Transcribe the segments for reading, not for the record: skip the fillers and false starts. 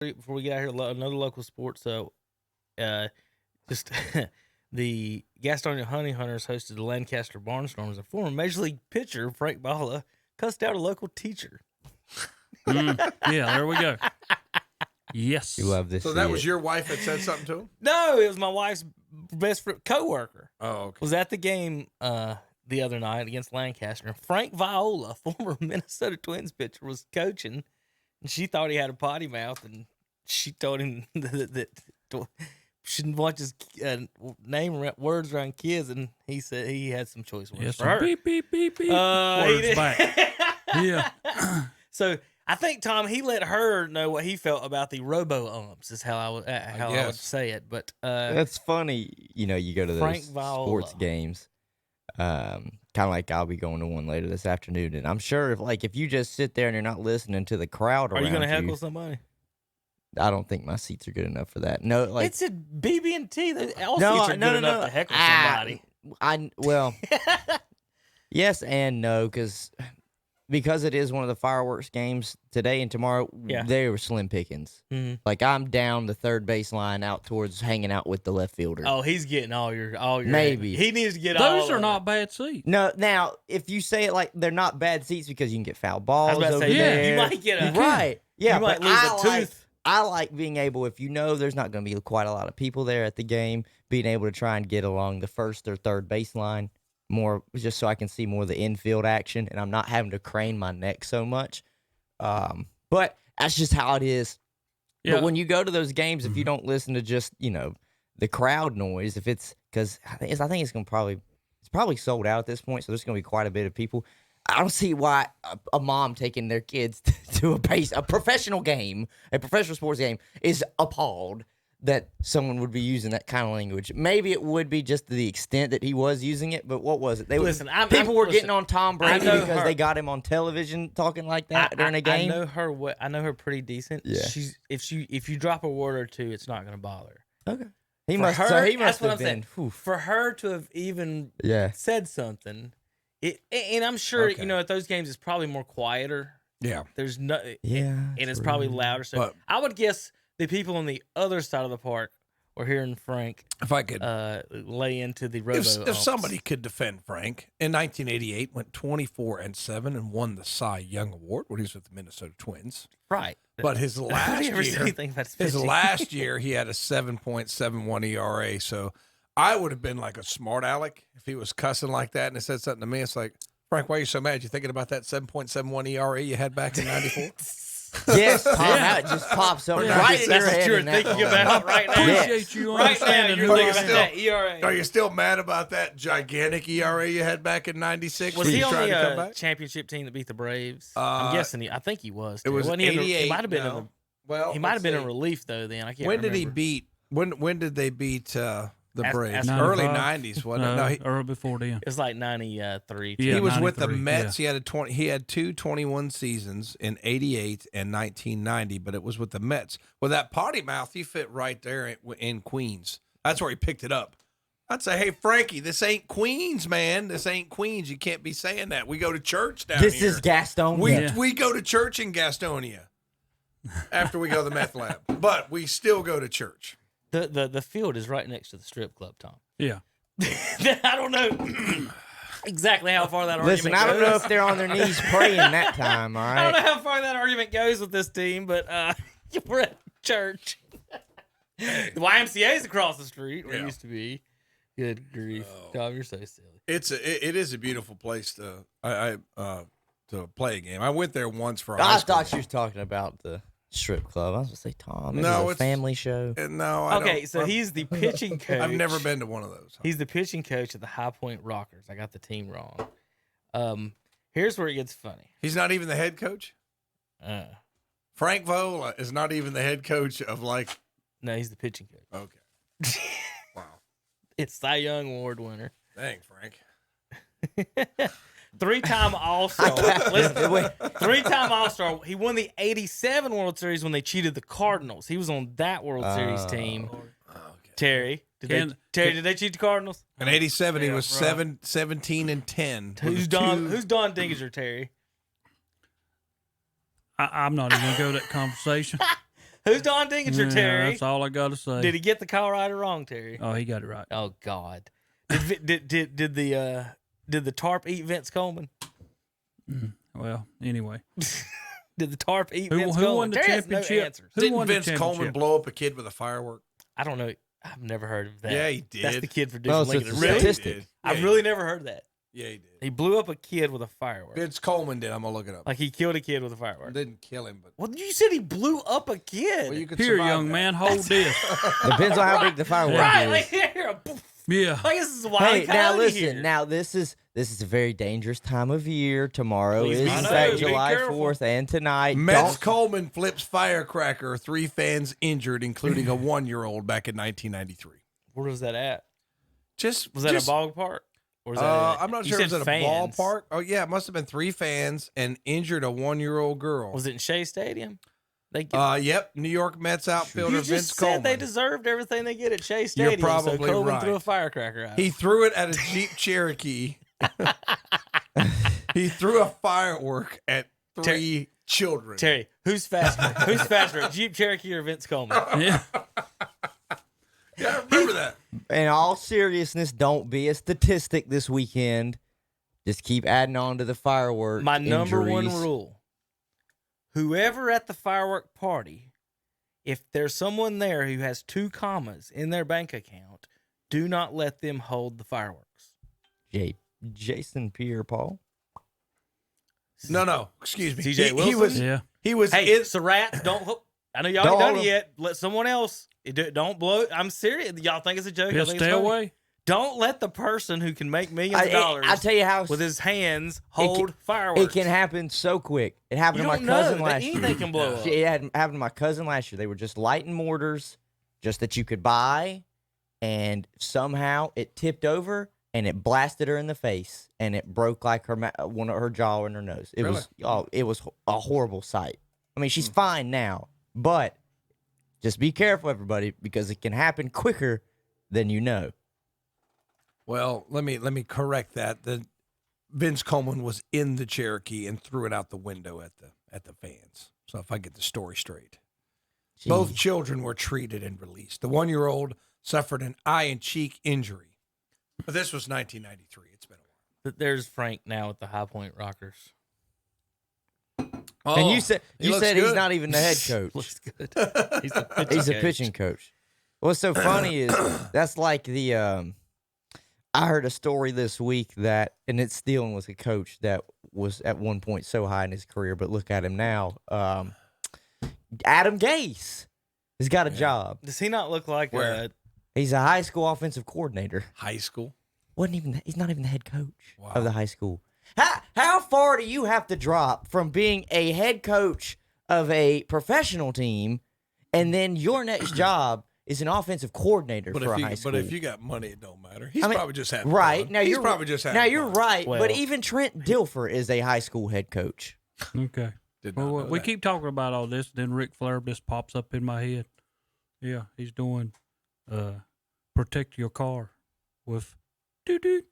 before we get out here, another local sport. So, just the Gastonia Honey Hunters hosted the Lancaster Barnstormers. A former Major League pitcher, Frank Viola, cussed out a local teacher. Yeah, there we go. Yes. You love this. So that was your wife that said something to him? No, it was my wife's best friend, co-worker. Oh, okay. Was at the game the other night against Lancaster. Frank Viola, former Minnesota Twins pitcher, was coaching, and she thought he had a potty mouth, and she told him that shouldn't watch his name words around kids, and he said he had some choice words for her. Beep, beep, beep, beep. Words back. Yeah. So I think, Tom, he let her know what he felt about the robo-umps is how I would say it. But that's funny. You know, you go to those sports games. Kind of like I'll be going to one later this afternoon, and I'm sure if you just sit there and you're not listening to the crowd around you. Are you going to heckle somebody? I don't think my seats are good enough for that. No, like it's a BB&T. All seats are good enough to heckle somebody. Well, yes and no, because it is one of the fireworks games today and tomorrow. Yeah. They were slim pickings. Mm-hmm. Like I'm down the third baseline out towards hanging out with the left fielder. Oh, he's getting all your maybe he needs to get all. Those are not bad seats. No, now if you say it like they're not bad seats because you can get foul balls. I was about to say, there. You might get a right. Yeah, you might lose a tooth. I like being able, if you know there's not going to be quite a lot of people there at the game, being able to try and get along the first or third baseline more, just so I can see more of the infield action, and I'm not having to crane my neck so much. But that's just how it is. Yeah. But when you go to those games, if you don't listen to just the crowd noise, if it's because I think it's probably sold out at this point, so there's going to be quite a bit of people. I don't see why a mom taking their kids to a professional game, a professional sports game, is appalled that someone would be using that kind of language. Maybe it would be just to the extent that he was using it, but what was it? People were getting on Tom Brady because they got him on television talking like that during a game. I know her pretty decent. Yeah. If you drop a word or two, it's not going to bother her. Okay. He must have been. For her to have even said something. And I'm sure at those games it's probably more quieter. Yeah, there's no. Yeah, and it's probably louder. So I would guess the people on the other side of the park were hearing Frank. If I could lay into the robo. If somebody could defend Frank in 1988, went 24-7 and won the Cy Young Award when he was with the Minnesota Twins. Right, but his last year, he had a 7.71 ERA. So. I would have been like a smart aleck if he was cussing like that and he said something to me. It's like, Frank, why are you so mad? You thinking about that 7.71 ERA you had back in 94? Yes, Tom, that just pops up right in your head. That's what you're thinking about right now. Appreciate you understanding who I am. That ERA. Are you still mad about that gigantic ERA you had back in 96? Was he on the championship team that beat the Braves? I'm guessing I think he was. It was 88. He might have been he might have been in relief though. Then I can't. When did he beat? When did they beat? The Braves, early 90s, wasn't it? No, early before then. It was like 93. Yeah, he was with the Mets. Yeah. He had 221 seasons in 88 and 1990, but it was with the Mets. Well, that potty mouth, he fit right there in Queens. That's where he picked it up. I'd say, hey, Frankie, this ain't Queens, man. This ain't Queens. You can't be saying that. We go to church down here. This is Gastonia. We go to church in Gastonia after we go to the meth lab, but we still go to church. The field is right next to the strip club, Tom. Yeah. I don't know exactly how far that argument goes. Listen, I don't know if they're on their knees praying that time, all right? I don't know how far that argument goes with this team, but we're at church. The YMCA is across the street where it used to be. Good grief. Tom, you're so silly. It is a beautiful place to play a game. I went there once for I thought you was talking about the strip club. I was going to say, Tom, it's a family show. No, okay, so he's the pitching coach. I've never been to one of those. He's the pitching coach of the High Point Rockers. I got the team wrong. Here's where it gets funny. He's not even the head coach? Frank Viola is not even the head coach of No, he's the pitching coach. Okay. Wow. It's Cy Young Award winner. Dang, Frank. Three-time All-Star. Three-time All-Star. He won the 87 World Series when they cheated the Cardinals. He was on that World Series team. Okay. Terry. Did they cheat the Cardinals? In 87, he was 17-10. Who's Don Dinginger, Terry? I'm not even going to go to that conversation. Who's Don Dinkinger, Yeah, Terry? that's all I got to say. Did he get the call right or wrong, Terry? Oh, he got it right. Oh God. Did the tarp eat Vince Coleman? Well, anyway. Did the tarp eat Who Vince won Coleman? the Terry has championship? No answers. Who Didn't won the Vince Coleman championship? blow up a kid with a firework? I don't know. I've never heard of that. Yeah, he did. That's the kid for Well, Deuce it's a Lincoln. Really? statistic. Yeah, I've really never heard that. Yeah, he did. He blew up a kid with a firework. Vince Coleman did. I'm gonna look it up. Like he killed a kid with a firework. Didn't kill him, but Well, you said he blew up a kid. well, you could Here, survive young that. man, hold this. Depends on how big the firework right, is. like here, poof. Yeah. Like this is wild. Hey, now Coyote listen. here. Now this is a very dangerous time of year. Tomorrow Please is be in safe. fact Be July careful. 4th, and tonight. Mets Don't- Coleman flips firecracker. 3 fans injured, including a 1-year-old back in 1993. Where was that at? Just Was that just, a ballpark? Or was that I'm not you sure. Was said it a fans. ballpark? Oh yeah, it must have been 3 fans and injured a 1-year-old girl. Was it in Shea Stadium? They Yep. New York Mets outfielder you just Vince said Coleman. they deserved everything they get at Shea Stadium. probably so Coleman right. threw a firecracker out. He threw it at a Jeep Cherokee. He threw a firework at 3 children. Terry, who's faster? Who's faster, Jeep Cherokee or Vince Coleman? Yeah. Yeah, I remember that. In all seriousness, don't be a statistic this weekend. Just keep adding on to the firework. My number one injuries. rule: whoever at the firework party, if there's someone there who has 2 commas in their bank account, do not let them hold the fireworks. Jason Pierre-Paul. No. Excuse me. TJ He Wilson? was. Yeah. He was. Hey, in, Surratt, don't. I know y'all Don't ain't done hold it 'em. yet. Let someone else. Don't blow. I'm serious. Y'all think it's a joke? Y'all Just think it's stay funny? away. Don't let the person who can make millions of dollars I tell you how with his hands can- hold fireworks. it can happen so quick. It happened You to my don't cousin know last that year. anything can blow up. It happened to my cousin last year. They were just lighting mortars, just that you could buy, and somehow it tipped over and it blasted her in the face, and it broke like one of her jaw and her nose. It was a horrible sight. I mean, she's fine now, but just be careful, everybody, because it can happen quicker than you know. Well, let me correct that. The Vince Coleman was in the Cherokee and threw it out the window at the fans. So if I get the story straight, both Jeez. children were treated and released. The 1-year-old suffered an eye and cheek injury, but this was 1993. It's been a while. But there's Frank now at the High Point Rockers. And you said he looks he's good. not even the head coach. Looks good. He's a pitching He's a coach. pitching coach. What's so funny is that's like the I heard a story this week that, and it's dealing with a coach that was at one point so high in his career, but look at him now. Adam Gase has got a job. Does he not look like Where? He's a high school offensive coordinator. High school. He's not even the head coach Wow. of the high school. How far do you have to drop from being a head coach of a professional team, and then your next job is an offensive coordinator for a high school? But if you got money, it don't matter. He's I mean, probably just having right fun. now He's you're probably just having now you're fun. right, Well- but even Trent Dilfer is a high school head coach. Okay. Did not Well, know we that. keep talking about all this, then Ric Flair just pops up in my head. Yeah, he's doing protect your car with doo-doo.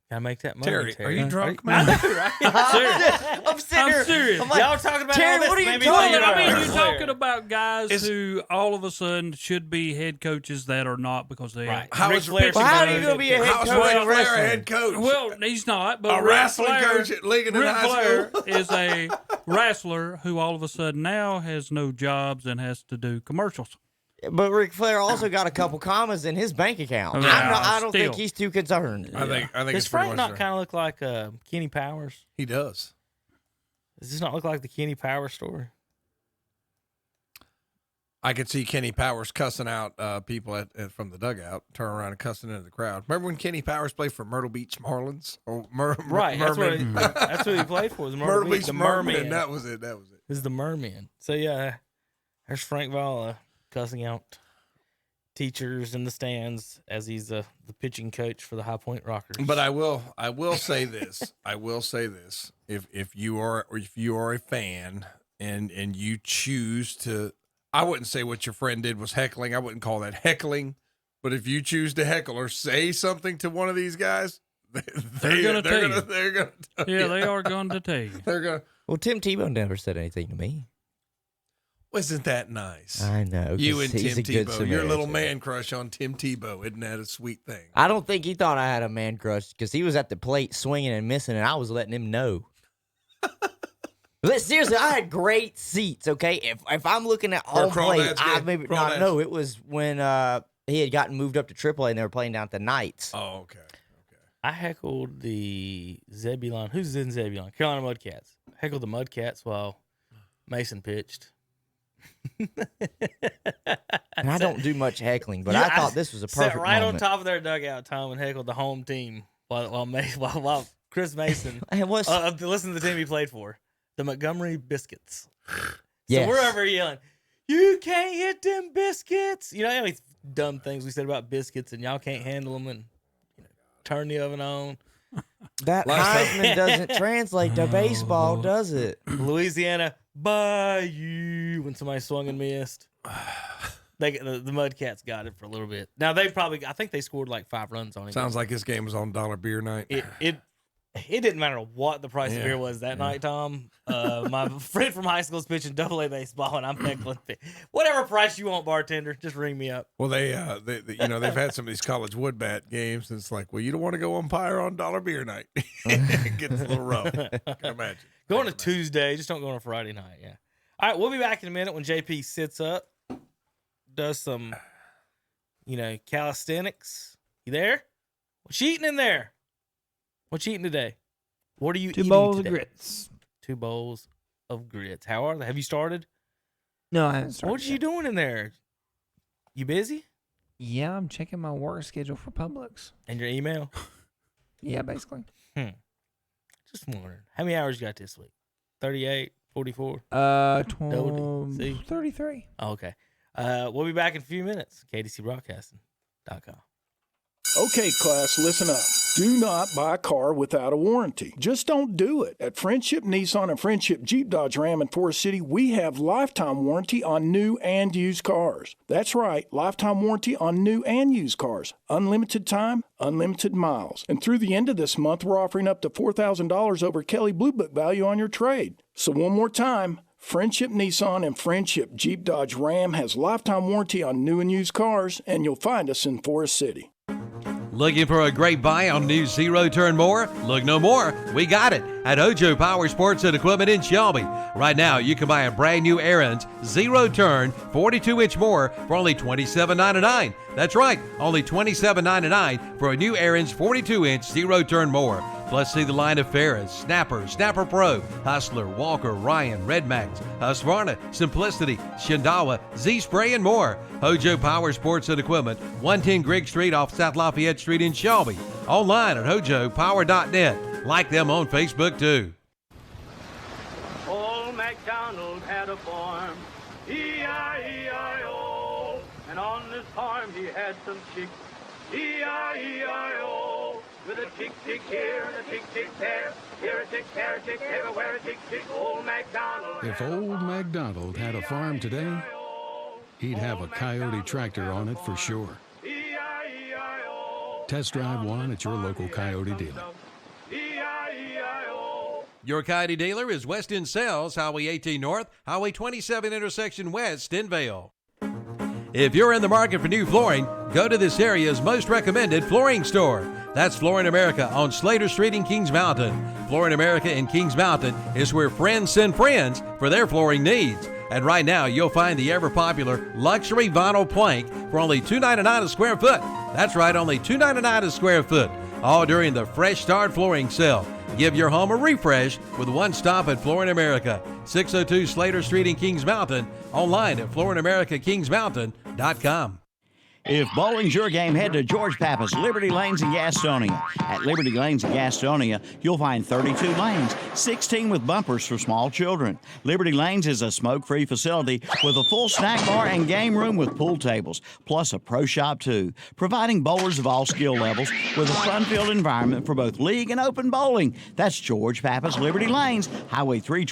Gotta make that money, Terry, Terry. are you drunk, I man? know, right? I'm sitting I'm here. serious. I'm like, Y'all talking about Terry, all this? what are you made me talking think Well, about? I mean, Ric you're Flair. talking about guys Is- who all of a sudden should be head coaches that are not because they Right. How Ric is Flair Ric Well, how should are be you gonna be a head How's coach Ric in Flair a wrestling? head coach? Well, he's not. But a Ric wrestling Flair, coach at Lincoln Ric High Flair School. is a wrestler who all of a sudden now has no jobs and has to do commercials. But Ric Flair also got a couple commas in his bank account. Well, I don't still. think he's too concerned. I think Does it's pretty Frank much not there. kind of look like Kenny Powers? He does. Does this not look like the Kenny Powers story? I could see Kenny Powers cussing out people from the dugout, turn around and cussing into the crowd. Remember when Kenny Powers played for Myrtle Beach Marlins? Or Right. That's what, Mermen? that's what he played for. Was Myrtle Beach the Mermen. Merman. That was it. That was it. This is the Merman. So yeah, there's Frank Viola cussing out teachers in the stands as he's the pitching coach for the High Point Rockers. But I will say this. I will say this. If you are a fan and you choose to, I wouldn't say what your friend did was heckling. I wouldn't call that heckling. But if you choose to heckle or say something to one of these guys, They're gonna tell you. They're gonna tell Yeah, you. they are going to tell you. They're gonna. Well, Tim Tebow never said anything to me. Wasn't that nice? I know. You 'cause and he's Tim a good Tebow. Your little Samaritan. man crush on Tim Tebow. Isn't that a sweet thing? I don't think he thought I had a man crush because he was at the plate swinging and missing, and I was letting him know. Seriously, I had great seats. Okay, if I'm looking at home plate, I maybe not. No, it was when he had gotten moved up to AAA and they were playing down at the Knights. Oh, okay. I heckled the Zebulon. Who's in Zebulon? Carolina Mudcats. Heckled the Mudcats while Mason pitched. And I don't do much heckling, but Yeah, I thought this was a perfect sat right moment. on top of their dugout, Tom, and heckled the home team while Chris Mason. And what's Listen to the team he played for, the Montgomery Biscuits. Yes. So we're over yelling, "You can't hit them biscuits!" You know how many dumb things we said about biscuits, and y'all can't handle them, and turn the oven on. that Heisman doesn't translate to baseball, does it? Louisiana, Bayou, when somebody swung and missed. The Mudcats got it for a little bit. Now I think they scored like 5 runs on it. Sounds like this game was on dollar beer night. It didn't matter what the price of beer was that night, Tom. My friend from high school is pitching AA baseball, and I'm heckling. Whatever price you want, bartender, just ring me up. Well, they've had some of these college wood bat games, and it's like, well, you don't want to go umpire on dollar beer night. It gets a little rough. Can imagine. Go on a Tuesday, just don't go on a Friday night. Yeah. All right, we'll be back in a minute when JP sits up, does some, calisthenics. You there? What you eating in there? What you eating today? What are you eating 2 bowls today? of grits. 2 bowls of grits. How are they? Have you started? No, I haven't started. What you doing in there? You busy? Yeah, I'm checking my work schedule for Publix. And your email? Yeah, basically. Just wondering. How many hours you got this week? 38, 44? 33. Oh, okay. We'll be back in a few minutes. KTCBroadcasting.com. Okay, class, listen up. Do not buy a car without a warranty. Just don't do it. At Friendship Nissan and Friendship Jeep Dodge Ram in Forest City, we have lifetime warranty on new and used cars. That's right, lifetime warranty on new and used cars. Unlimited time, unlimited miles. And through the end of this month, we're offering up to $4,000 over Kelly Blue Book value on your trade. So one more time, Friendship Nissan and Friendship Jeep Dodge Ram has lifetime warranty on new and used cars, and you'll find us in Forest City. Looking for a great buy on new zero-turn mower? Look no more. We got it at Hojo Power Sports and Equipment in Shelby. Right now, you can buy a brand new Aaron's zero-turn 42-inch mower for only $27.99. That's right, only $27.99 for a new Aaron's 42-inch zero-turn mower. Plus, see the line of Ferris, Snapper, Snapper Pro, Hustler, Walker, Ryan, Red Max, Husqvarna, Simplicity, Shindawa, Z-Spray, and more. Hojo Power Sports and Equipment, 110 Grigg Street off South Lafayette Street in Shelby. Online at hojopower.net. Like them on Facebook, too. Old MacDonald had a farm, E-I-E-I-O. And on this farm he had some chicks, E-I-E-I-O. With a tick-tick here and a tick-tick there. Here a tick, there a tick, everywhere a tick-tick. Old MacDonald. If old MacDonald had a farm today, he'd have a Coyote tractor on it for sure. Test drive one at your local Coyote dealer. Your Coyote dealer is West End Sales, Highway 18 North, Highway 27 intersection west in Vale. If you're in the market for new flooring, go to this area's most recommended flooring store. That's Flooring America on Slater Street in Kings Mountain. Flooring America in Kings Mountain is where friends send friends for their flooring needs. And right now, you'll find the ever-popular luxury vinyl plank for only $2.99 a square foot. That's right, only $2.99 a square foot. All during the Fresh Start Flooring Sale. Give your home a refresh with one stop at Flooring America. 602 Slater Street in Kings Mountain. Online at flooringamericakingsmountain.com. If bowling's your game, head to George Pappas Liberty Lanes in Gastonia. At Liberty Lanes in Gastonia, you'll find 32 lanes, 16 with bumpers for small children. Liberty Lanes is a smoke-free facility with a full snack bar and game room with pool tables, plus a pro shop too, providing bowlers of all skill levels with a fun-filled environment for both league and open bowling. That's George Pappas Liberty Lanes, Highway 320.